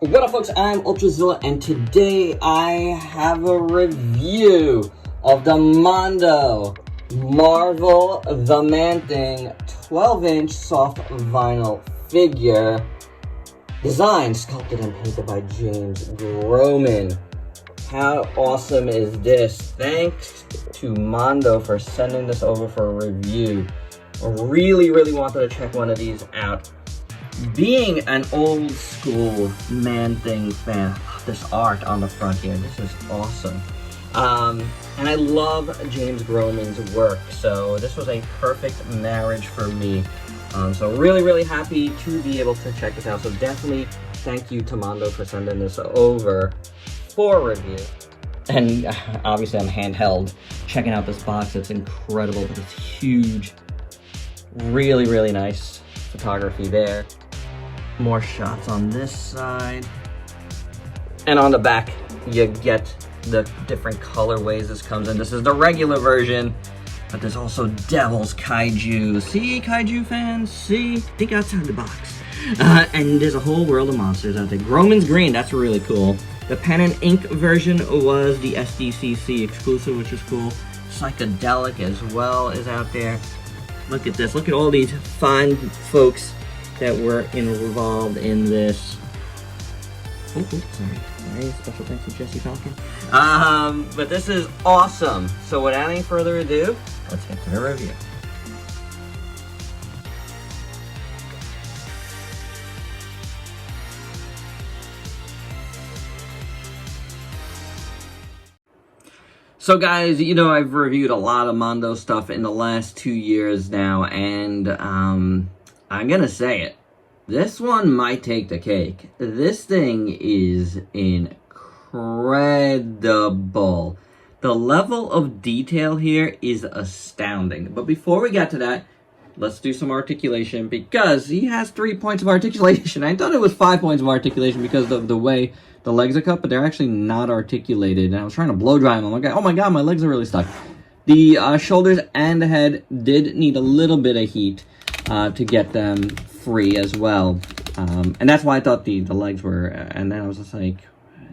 What up, folks? I'm Ultrazilla, and today I have a review of the Mondo Marvel The Man-Thing 12-inch soft vinyl figure, designed, sculpted, and painted by James Groman. How awesome is this? Thanks to Mondo for sending this over for a review. I really wanted to check one of these out. Being an old school Man-Thing fan, this art on the front here, this is awesome. And I love James Groman's work, so this was a perfect marriage for me. So really happy to be able to check this out. So definitely thank you to Mondo for sending this over for review. And obviously I'm handheld checking out this box. It's incredible. It's huge. Really nice photography there. More shots on this side. And on the back, you get the different colorways this comes in. This is the regular version, but there's also Devil's Kaiju. See, Kaiju fans? See? Think outside the box. And there's a whole world of monsters out there. Groman's Green, that's really cool. The pen and ink version was the SDCC exclusive, which is cool. Psychedelic as well is out there. Look at this. Look at all these fine folks that were involved in this. Oh, sorry. Special thanks to Jesse Falcon. But this is awesome. So without any further ado, let's get to the review. So guys, you know, I've reviewed a lot of Mondo stuff in the last 2 years now, and I'm gonna say it. This one might take the cake. This thing is incredible. The level of detail here is astounding. But before we get to that, let's do some articulation, because he has 3 points of articulation. I thought it was 5 points of articulation because of the way the legs are cut, but they're actually not articulated. And I was trying to blow dry them. I'm like, oh my god, my legs are really stuck. The shoulders and the head did need a little bit of heat to get them free as well. And that's why I thought the legs were, and then I was just like,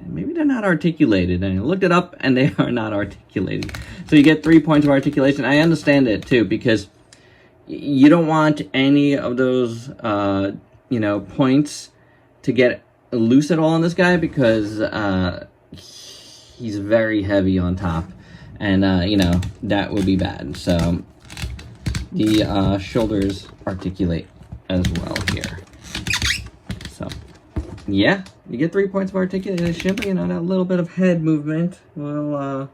maybe they're not articulated. And I looked it up, and they are not articulated. So you get 3 points of articulation. I understand it, too, because you don't want any of those, you know, points to get loose at all on this guy, because he's very heavy on top, and you know, that would be bad. So the shoulders articulate as well here. So yeah, you get 3 points of articulation, but you know, that little bit of head movement will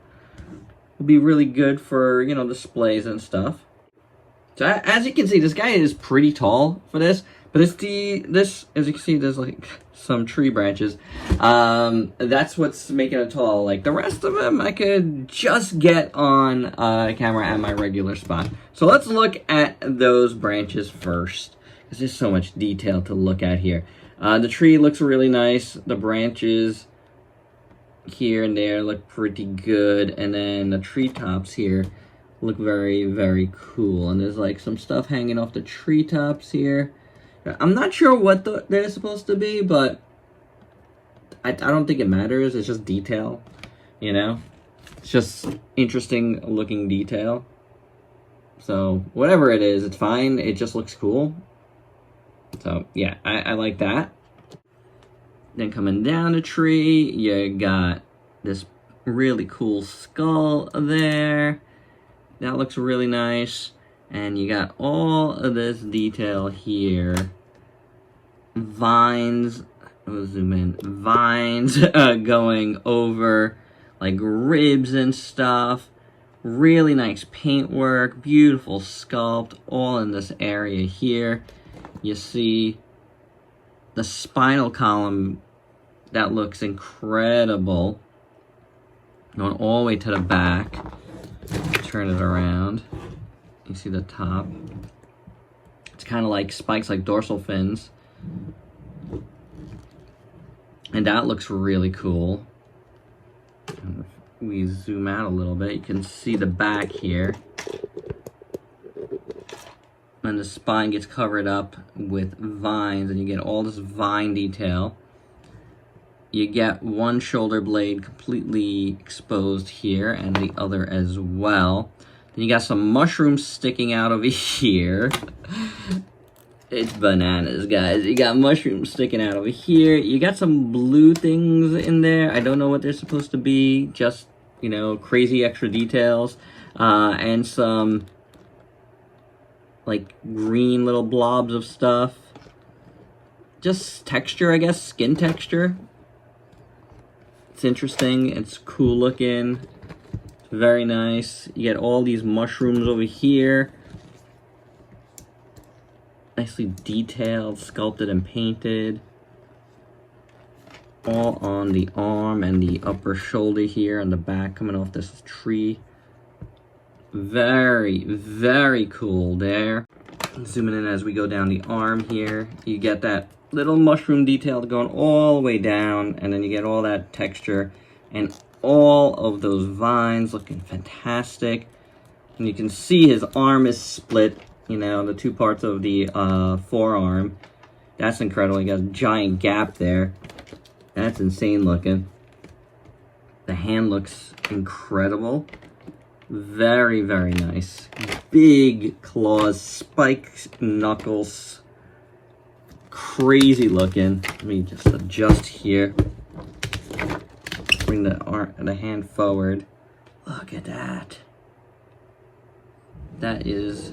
be really good for, you know, displays and stuff. So as you can see, this guy is pretty tall for this. But it's this, as you can see, there's like some tree branches. That's what's making it tall. Like the rest of them, I could just get on camera at my regular spot. So let's look at those branches first, because there's so much detail to look at here. The tree looks really nice. The branches here and there look pretty good. And then the treetops here look very cool. And there's like some stuff hanging off the treetops here. I'm not sure what they're supposed to be, but I don't think it matters. It's just detail, you know? It's just interesting looking detail. So whatever it is, it's fine. It just looks cool. So yeah, I like that. Then coming down the tree, you got this really cool skull there. That looks really nice. And you got all of this detail here. Vines, I'll zoom in, vines going over like ribs and stuff. Really nice paintwork, beautiful sculpt, all in this area here. You see the spinal column, that looks incredible. Going all the way to the back. Turn it around. You see the top. It's kind of like spikes, like dorsal fins. And that looks really cool. And if we zoom out a little bit, you can see the back here. And the spine gets covered up with vines, and you get all this vine detail. you get one shoulder blade completely exposed here and the other as well. Then you got some mushrooms sticking out over here. It's bananas, guys. You got mushrooms sticking out over here. You got some blue things in there. I don't know what they're supposed to be. Just, you know, crazy extra details. And some, like, green little blobs of stuff. Just texture, I guess. Skin texture. It's interesting. It's cool looking. It's very nice. You get all these mushrooms over here. Nicely detailed, sculpted, and painted. All on the arm and the upper shoulder here and the back coming off this tree. Very, very cool there. Zooming in as we go down the arm here. You get that little mushroom detail going all the way down, and then you get all that texture and all of those vines looking fantastic. And you can see his arm is split. You know, the two parts of the forearm. That's incredible. You got a giant gap there. That's insane looking. The hand looks incredible. Very, very nice. Big claws, spiked knuckles. Crazy looking. Let me just adjust here. Bring the hand forward. Look at that. That is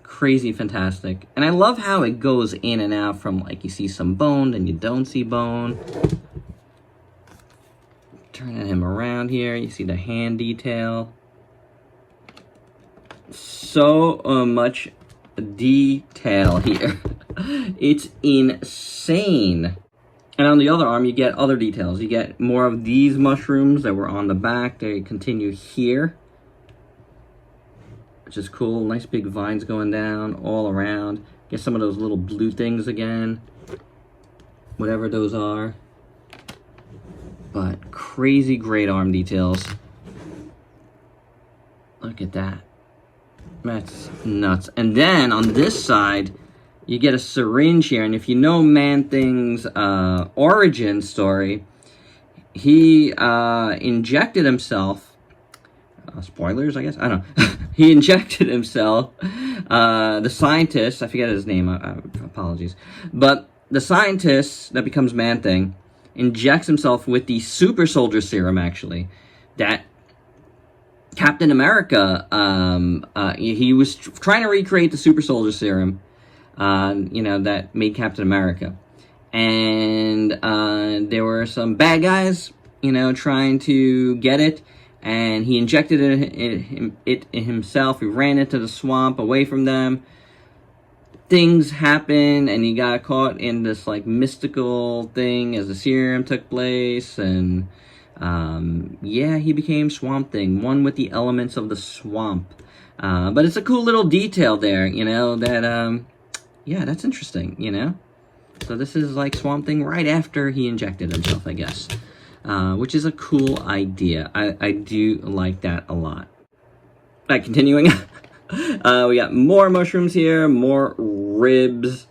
crazy fantastic. And I love how it goes in and out from, like, you see some bone, then you don't see bone. Turning him around here, you see the hand detail. So much detail here. It's insane. And on the other arm, you get other details. You get more of these mushrooms that were on the back. They continue here, which is cool. Nice big vines going down all around. Get some of those little blue things again, whatever those are. But crazy great arm details. Look at that. That's nuts. And then on this side, you get a syringe here. And if you know Man-Thing's origin story, he injected himself. Spoilers, I guess? I don't know. He injected himself. The scientist, I forget his name, apologies. But the scientist that becomes Man-Thing injects himself with the super soldier serum, actually, that Captain America, he was trying to recreate the super soldier serum, you know, that made Captain America. And there were some bad guys, you know, trying to get it. And he injected it himself. He ran into the swamp away from them. Things happened, and he got caught in this, like, mystical thing as the serum took place. And, yeah, he became Swamp Thing, one with the elements of the swamp. But it's a cool little detail there, you know, that, yeah, that's interesting, you know. So this is, like, Swamp Thing right after he injected himself, I guess. Which is a cool idea. I do like that a lot. Alright, continuing. We got more mushrooms here, more ribs.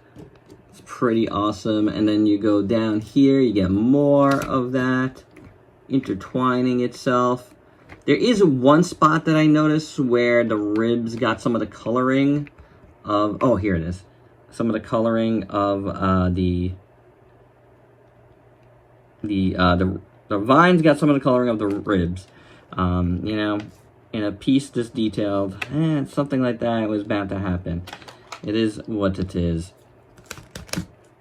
It's pretty awesome. And then you go down here, you get more of that intertwining itself. There is one spot that I noticed where the ribs got some of the coloring of, oh, here it is. Some of the coloring of the vines got some of the coloring of the ribs. You know, in a piece this detailed, something like that was bound to happen. It is what it is.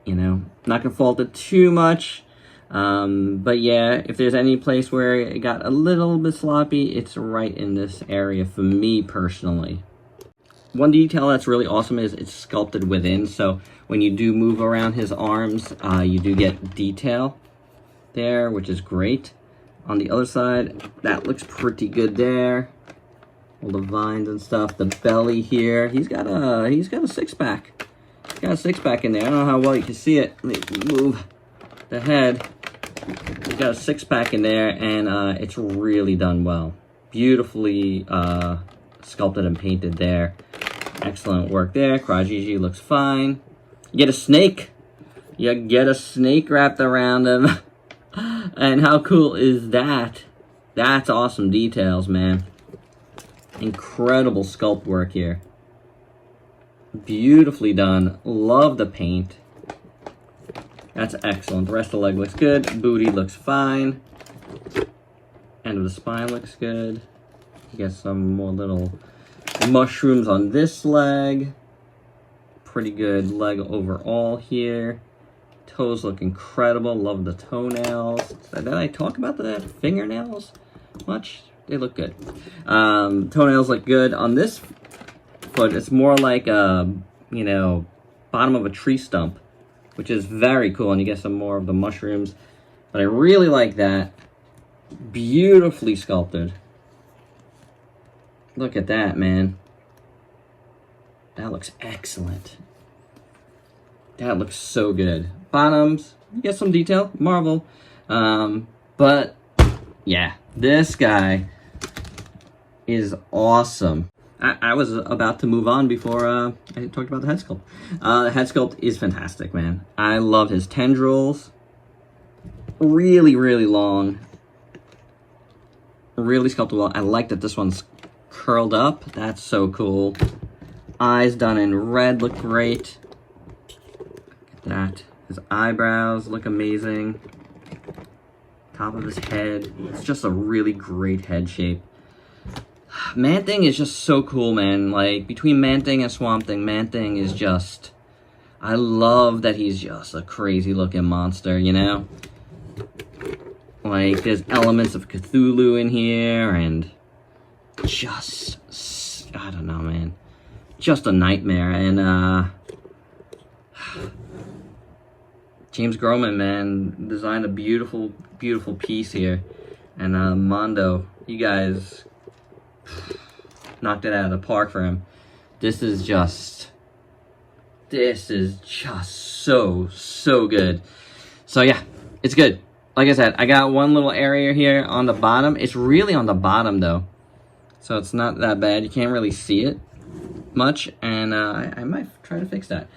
You know, not gonna fault it too much. But yeah, if there's any place where it got a little bit sloppy, it's right in this area for me personally. One detail that's really awesome is it's sculpted within, so when you do move around his arms, you do get detail there, which is great. On the other side, that looks pretty good there. All the vines and stuff. The belly here, he's got a six-pack. He's got a six-pack in there. I don't know how well you can see it. Let me move the head. He's got a six-pack in there, and it's really done well. Beautifully sculpted and painted there. Excellent work there. Krajiji looks fine. You get a snake. You get a snake wrapped around him. And how cool is that? That's awesome details, man. Incredible sculpt work here. Beautifully done. Love the paint. That's excellent. The rest of the leg looks good. Booty looks fine. End of the spine looks good. You get some more little mushrooms on this leg. Pretty good leg overall here. Toes look incredible. Love the toenails. Did I talk about the fingernails much? They look good. Toenails look good. On this foot, it's more like a, you know, bottom of a tree stump, which is very cool. And you get some more of the mushrooms. But I really like that. Beautifully sculpted. Look at that, man. That looks excellent. That looks so good. Bottoms, you get some detail, marvel. But yeah, this guy is awesome. I was about to move on before I talked about the head sculpt. The head sculpt is fantastic, man. I love his tendrils. Really, really long. Really sculpted well. I like that this one's curled up. That's so cool. Eyes done in red look great. Look at that. His eyebrows look amazing. Top of his head. It's just a really great head shape. Man-Thing is just so cool, man. Like, between Man-Thing and Swamp-Thing, Man-Thing is just... I love that he's just a crazy-looking monster, you know? Like, there's elements of Cthulhu in here, and... just... I don't know, man. Just a nightmare, and, James Groman, man, designed a beautiful, beautiful piece here. And, Mondo, you guys... knocked it out of the park for him. This is just so good. So yeah, it's good. Like I said, I got one little area here on the bottom. It's really on the bottom though, so it's not that bad. You can't really see it much, and I might try to fix that.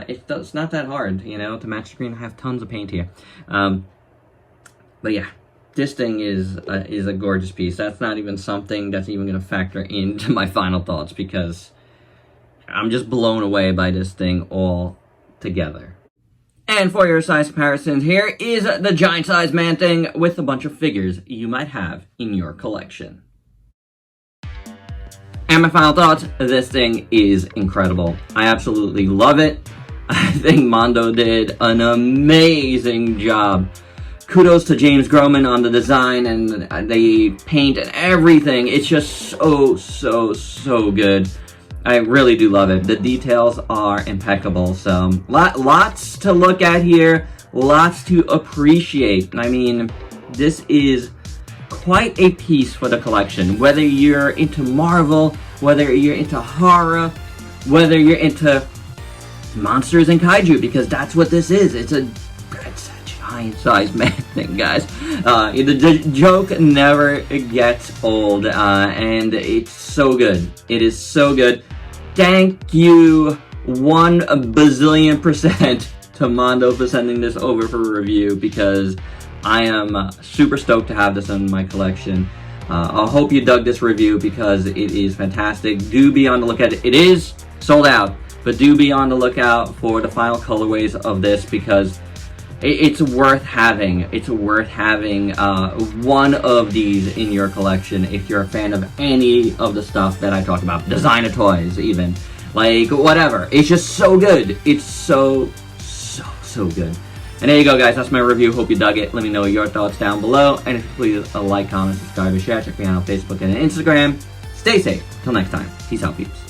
It's not that hard, you know, to match the screen. I have tons of paint here, but yeah. This thing is a gorgeous piece. That's not even something that's even going to factor into my final thoughts because I'm just blown away by this thing all together. And for your size comparisons, here is the giant size Man-Thing with a bunch of figures you might have in your collection. And my final thoughts, this thing is incredible. I absolutely love it. I think Mondo did an amazing job. Kudos to James Groman on the design and the paint and everything. It's just so good. I really do love it. The details are impeccable. So lots to look at here, lots to appreciate. I mean, this is quite a piece for the collection. Whether you're into Marvel, whether you're into horror, whether you're into monsters and kaiju, because that's what this is. It's a giant-sized Man-Thing, guys. The joke never gets old, and it's so good. It is so good. Thank you 1 bazillion% to Mondo for sending this over for review, because I am super stoked to have this in my collection. I hope you dug this review because it is fantastic. Do be on the lookout. It is sold out, but do be on the lookout for the final colorways of this because it's worth having. It's worth having one of these in your collection if you're a fan of any of the stuff that I talked about. Designer toys, even. Like, whatever. It's just so good. It's so good. And there you go, guys. That's my review. Hope you dug it. Let me know your thoughts down below. And if you please, like, comment, subscribe, and share. Check me out on Facebook and Instagram. Stay safe. Till next time. Peace out, peeps.